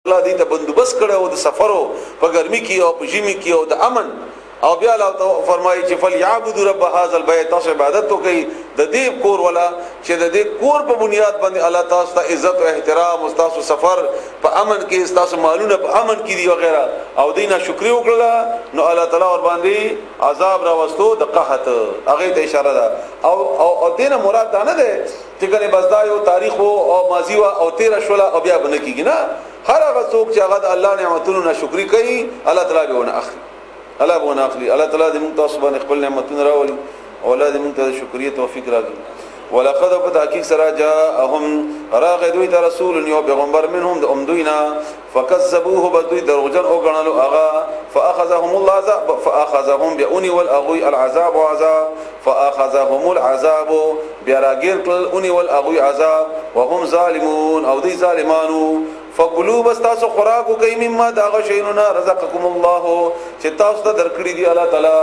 الله دې ته بندوبست کړو د سفرو په ګرمي کې او په ژمي کې او د امن او بیا الله فرمایي چې فليعبدوا رب هذا البيت، تاسو عبادت وکړئ د دې کور ولا چې د دې کور په بنیاد باندې الله تاسو ته عزت او احترام او تاسو سفر په امن کې تاسو مالونه په امن کې دي وغیرہ او دینه شکر وکړه نو الله تعالی ور باندې عذاب راوستو د قحط هغه ته اشاره ده او دینه مراد دا نه ده چې کنه بس دا یو تاریخ او ماضی او 13 شولا او بیا بنه کیږي نه. هر هغه څوک چې هغه د الله نعمتونو نشکری کوي الله تعالی به ونه اخلي، الله به ونه اخلي. الله تعالی دې موږ تاسو باندې خپل نعمتونه راولي او الله دې موږ ته شکریا توفیق راکړي. ولقد بتحقیق سره جاءهم راغ دوی ته رسول یو پیغمبر منهم د امدوینا فكذبوه بدوی دروغجن او غنلو اغا فاخذهم الله عذاب فاخذهم بأني والاغوي العذاب وعذاب فاخذهم العذاب بیاراگیر کل اني والاغوي عذاب وهم ظالمون او دی ظالمانو فقلوا بستاسو خوراکو کئی مما داغ شینونا رزقکم الله چې تاسو ته درکړي دی الله تعالی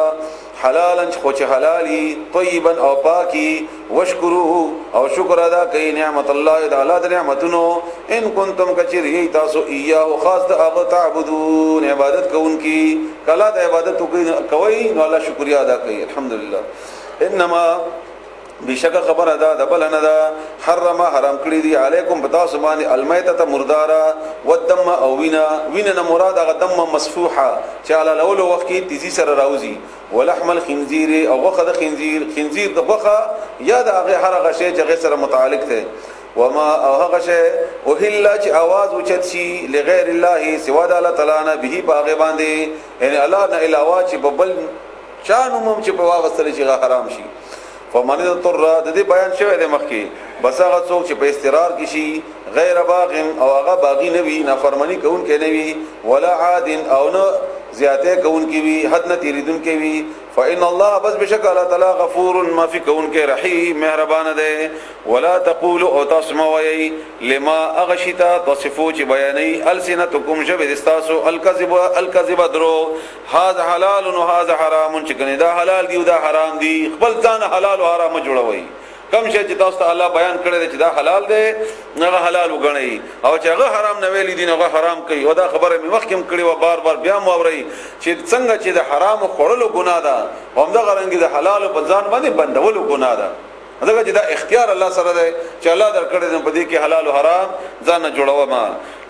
حلالا خوچ حلالي طيبا او پاکي واشکرو او شکر ادا کوي نعمت الله تعالی د نعمتونو ان کنتم کچری تاسو ایاه خاص د تعبدون عبادت کوونکی کلا د عبادت کوي نو الله شکریا ادا کوي. الحمدلله. انما بشک خبر ادا د بل نه دا حرم حرام کړی دی علیکم بتا سبحان المیتۃ مردارا والدم او وینا مراد هغه دم مسفوحه چې علی الاول وخت کې تیزی سره راوځي ولحم الخنزير او غوخه د خنزير د غوخه یا د هغه هر غشي چې غیر سره متعلق دی وما او هغه شی او هلا چې आवाज اوچت شي لغیر الله سوا د الله تعالی نه به باغ باندې یعنی الله نه علاوه چې ببل شانوم چې په واغستل شي حرام شي. فمن اضطر د دې بیان شوی د مخکې بس هغه څوک چې په استقرار کې شي غیر باغ او هغه باغی نه وي نافرمانی کوونکی نه وي ولا عاد او نه زیاته کوونکی وي حد نه تیریدونکی وي فإن الله بس بشک الله تعالی غفور معفي کوونکی رحیم مهربان دی. ولا تقولوا او تسمعوا لما اغشتا تصفو چې بیانې السنتکم شبه استاسو الکذب درو هاذا حلال و هاذا حرام چې کنه دا حلال دی او دا حرام دی خپل ځان حلال او حرام جوړوي. کم شي چې تاسو ته الله بیان کړی دی چې دا حلال دی هغه حلال وګڼئ او چې هغه حرام نه ویلي دي هغه حرام کوي او دا خبره مې مخکې کړې و بار بیا مو اورئ چې څنګه چې د حرام خوړلو ګناه ده او همدغه رنګ د حلال په ځان باندې بندولو ګناه ده. دغه چې دا اختیار الله سره دی چې الله درکړي دې په دې کې حلال او حرام ځان نه جوړو ما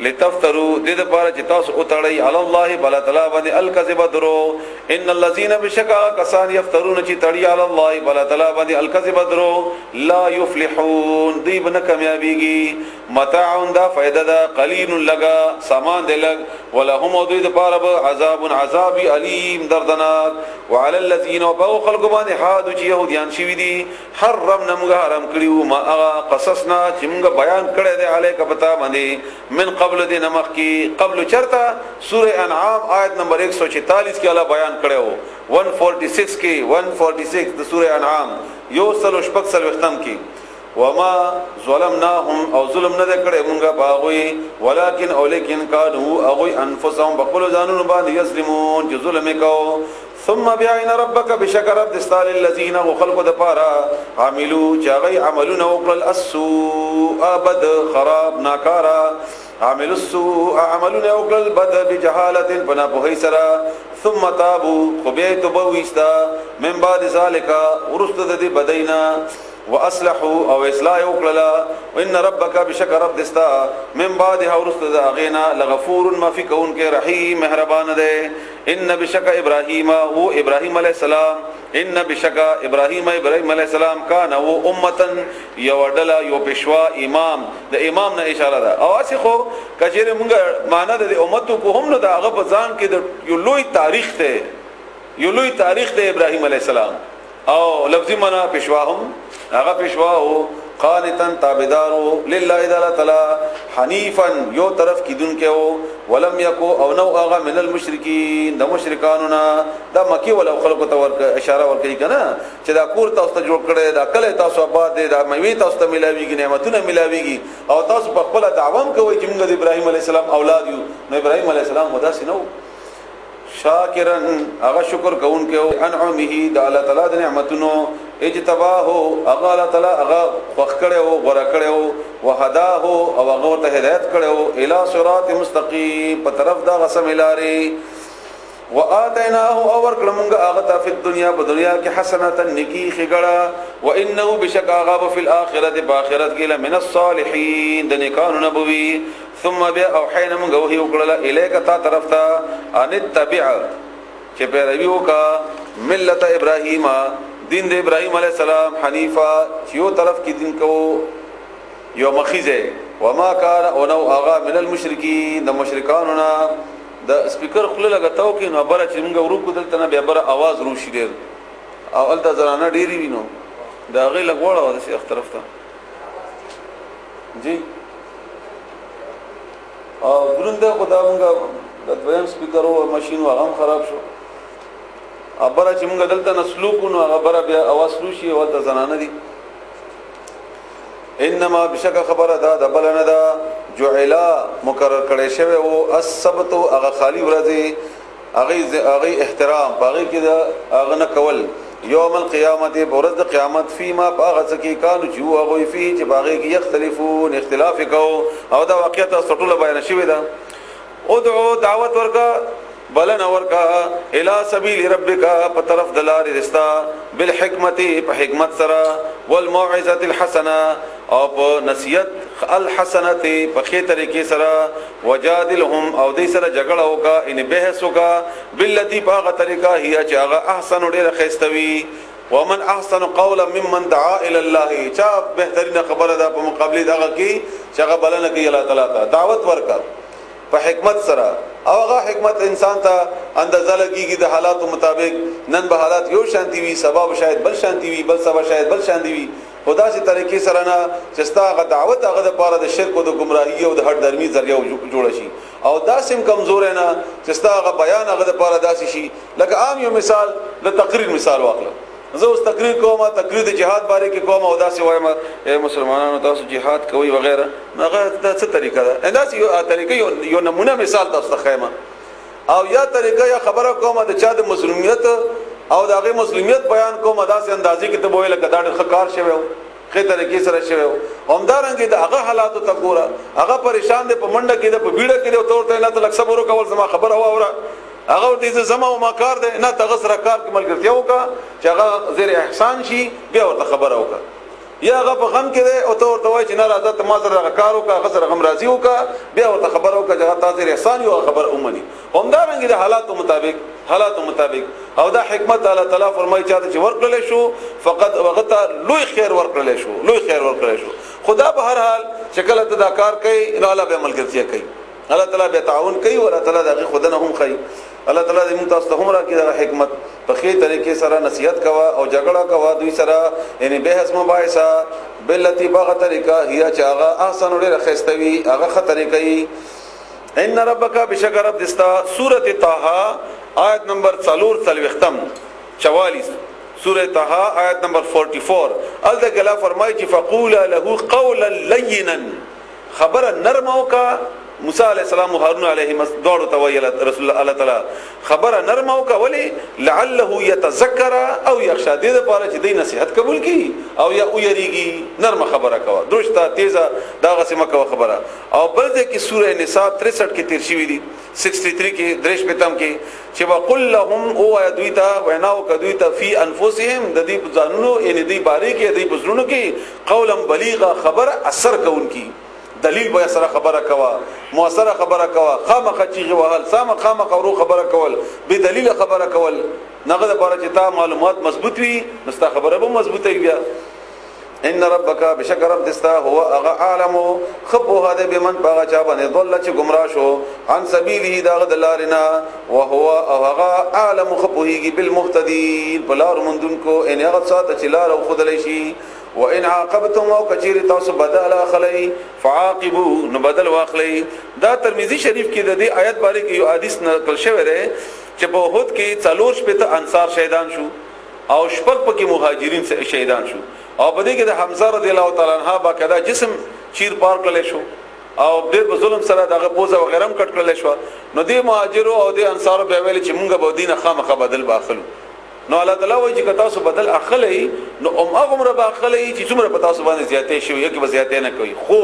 لتفتروا دې لپاره چې تاسو او تړئ علی الله بلا تعالی باندې الکذب درو ان الذين بشکا کسان یفترون چې تړي علی الله بلا تعالی باندې الکذب درو لا یفلحون دې بن کامیابیږي متاع دا فائدہ دا قلیل لگا سامان دې لګ ولهم دې لپاره عذاب علیم دردناک وعلى الذين وبوا خلق باندې حادو چې يهوديان شوي دي حرمنا حرام کړیو ما قصصنا چې موږ بیان کړی دی علیک پتا باندې من قبل دې نمخ کی قبل چرتا سوره انعام آیت نمبر 146 کې الله بیان کړو 146 کې 146 د سوره انعام یو سلو شپږ سلو ختم کې وما ظلمناهم او ظلم نه کړې مونږه باغوي ولکن اولیکن کانوا اغوي انفسهم بقول ځانونو باندې یظلمون چې ظلم وکاو ثم بيعين ربك بشكر الدستال الذين وخلقوا دپارا عملوا چاغي عملون وقل السوء بد خراب ناکارا عمل السوء عملون وقل بد بجهاله بنا بهيسرا ثم تابوا خبيت بويستا من بعد ذلك ورست دي بدينا واصلحوا او اصلاح وکړه وان ربک بشکر رب دستا من بعد ورست داغینا لغفور ما فی کون کې رحیم مهربان ده. ان بشک ابراهیم او ابراهیم علیہ السلام ان بشک ابراهیم علیہ السلام کان او امه یودلا یو پښوا امام د امام نه اشاره ده او اسی خو کجره مونږ معنا د امته کو هم نه دا هغه ځان کې د یو لوی تاریخ ته ابراهیم علیہ السلام او لفظی معنا پښواهم هغه پښواو قانتن تابعدارو لله تعالی حنیفا یو طرف کیدون کېو ولم یکو او نو هغه من المشرکین د مشرکانو د مکی ول خلق ته اشاره ور کوي کنه چې دا کور تاسو ته جوړ کړي دا کله تاسو آباد دي دا میوي تاسو ته ملاويږي نعمتونه ملاويږي او تاسو په خپل دعوام کوي چې موږ د ابراهیم علی السلام اولاد یو نو ابراهیم علی السلام ودا سينو شاکرن هغه شکر کوونکو انعمه د الله تعالی د نعمتونو اجتباه هغه الله تعالی هغه خوخ کړو غره کړو وهداه او هغه ته هدایت کړو الی صراط مستقیم په طرف دا غسم لاري وآتیناه اور کلمنګ هغه ته په دنیا په دنیا کې حسنه نکی خګړه وانه بشک هغه په الاخرته باخرت کې لمن الصالحین د نیکانو نبوي ثم بیا اوحینا من وحی وکړه الیک تا طرف ته ان تبع چې پیروي وکا ملت ابراهیم دین د ابراهیم علی السلام حنیفا چې یو طرف کې دین کو یو مخیزه وما كان او نو اغا من المشرکین د مشرکانو د سپیکر خله لګتاو کې نو بره چې موږ ورو کو دلته نه بیا بره आवाज روشي ډیر او الته زرانه ډیری وینو دا غي لګوړه د شیخ طرف ته جی او درنده خدا موږ د دویم سپیکر او ماشين هغه خراب شو ابره چې موږ دلته نسلوکو نو هغه بره بیا आवाज روشي او الته زرانه دي انما بشک خبر دا د بلنه دا جعلا مقرر کړي شوی او السبت هغه خالی ورځي هغه احترام باغی کې دا هغه نه کول یوم القیامت ورځ د قیامت فيما باغ څکی کانو جو هغه فيه چې باغی کې یختلفون اختلاف کو او دا واقعیت سټوله بیان شوی دا ادعو دعوت ورکا بلن ورکا الى سبیل ربک په طرف دلار رستا بالحکمت په حکمت سره والموعظه الحسنه او په نصیحت الحسنه په خې طریقې سره وجادلهم او دې سره جګړه وکا ان بحث وکا بالتي باغه طریقه هي چې هغه احسن ډیره خستوي ومن احسن قولا ممن دعا الى الله چا بهترین خبره ده په مقابله دغه کې چې هغه بلنه کوي الله تعالی ته دعوت ورکا په حکمت سره او هغه حکمت انسان ته اندازه لګيږي د حالاتو مطابق نن به حالات یو شانتي وي سبب شاید بل شانتي وي بل سبب شاید بل شانتي وي خدا سي طریقې سره نه چې ستاسو دعوت هغه د پاره د شرک او د گمراهي او د هر درمي ذریعہ جوړ شي او داسم کمزور نه چې ستاسو بیان هغه د پاره داسي شي لکه عام یو مثال د تقریر مثال واخلم زه اوس تقریر کوم تقریر د جهاد باره کې کوم او داسې وایم مسلمانانو تاسو جهاد کوي وغیرہ هغه د څه طریقه ده انداز یو طریقې یو نمونه مثال تاسو ته خیمه او یا طریقه یا خبره کوم د چا د مسلمیت او دغه مسلمیت بیان کوم داسې اندازې کې ته ویل کدا د خکار شوی خې طریقې سره شوی همدارنګه د هغه حالاتو ته ګوره هغه پریشان دي په منډه کې د په بیړه کې د تور ته نه تل صبر وکول زما خبره واوره هغه دې زما او ما کار ده نه تغسر کار کې ملګرتیا وکا چې هغه زیر احسان شي بیا ورته خبره وکا یا هغه په غم کې ده او ته ورته وای چې نه راځه ته ما سره کار وکا غسر غم راضي وکا بیا ورته خبره وکا چې هغه تاسو احسان یو خبر اومني همدارنګه د حالاتو مطابق او دا حکمت الله تعالی فرمایي چې ورکړل شو فقط وغته لوی خیر ورکړل شو خدا په هر حال شکل ته دا کار کوي نو الله به ملګرتیا کوي الله تعالی به تعاون کوي او الله تعالی دغه خدانه هم کوي الله تعالی دې موږ تاسو ته هم راکړي د حکمت په خې طریقې سره نصیحت کوا او جګړه کوا دوی سره یعنی بحث مباحثه بلتی باغه طریقه هي چې هغه احسن ډیره خستوي هغه خطرې کوي ان ربک بشکر رب دستا سوره طه آیت نمبر 44 سوره طه آیت نمبر 44 الله تعالی فرمایي چې فقول له قولا لینا خبر نرمو کا موسی علیہ السلام و هارون علیہ دوړو ته ویل رسول الله تعالی خبره نرمه او کولی لعله يتذكر او يخشى دې لپاره چې دې نصيحت قبول کړي او یا او یریږي نرمه خبره کوه درشته تیزه دا غسمه کوه خبره او بل دې کې سوره نساء 63 کې تیر شوی دي 63 کې درش پتم کې چې وقل لهم او ادویتا وناو کدویتا فی انفسهم د دې ځانونو یعنی دې باری کې دې بزرونو کې قولا بلیغا خبر اثر کوونکی دلیل به سره خبره کوا موثره خبره کوا خامخ چیغه وهل خامخ اورو خبره کول به دلیل خبره کول نغه د پاره چې تا معلومات مضبوط وي نستا خبره به مضبوطه وي ان ربک بشکر رب دستا هو اغه عالم خبو هذا بمن باغ چا باندې ضل چې گمراه شو عن سبيله دا غدلارنا وهو اغه عالم خبوهږي بالمهتدين بلار مندون کو ان هغه ساته چې لار او خدای شي وان عاقبتم او کچیر تاسو بدل اخلی فعاقبوا نو بدل واخلی دا ترمذی شریف کې د دې آیت باره کې یو حدیث نقل شوی دی چې په احد کې 40 شپته انصار شهیدان شو او شپږ پکې مهاجرین شهیدان شو او په دې کې د حمزه رضی الله تعالی عنہ باقاعده جسم چیر پار کړل شو او ډېر په ظلم سره دغه پوزه وغیرہ کټ کړل شو نو دې مهاجرو او دې انصار به ویل چې مونږ به دینه خامخه بدل باخلو نو الله تعالی وایي چې تاسو بدل اخلي نو هغه عمر به اخلي چې څومره په تاسو باندې زیاتې شي یو کې به زیاتې نه کوي خو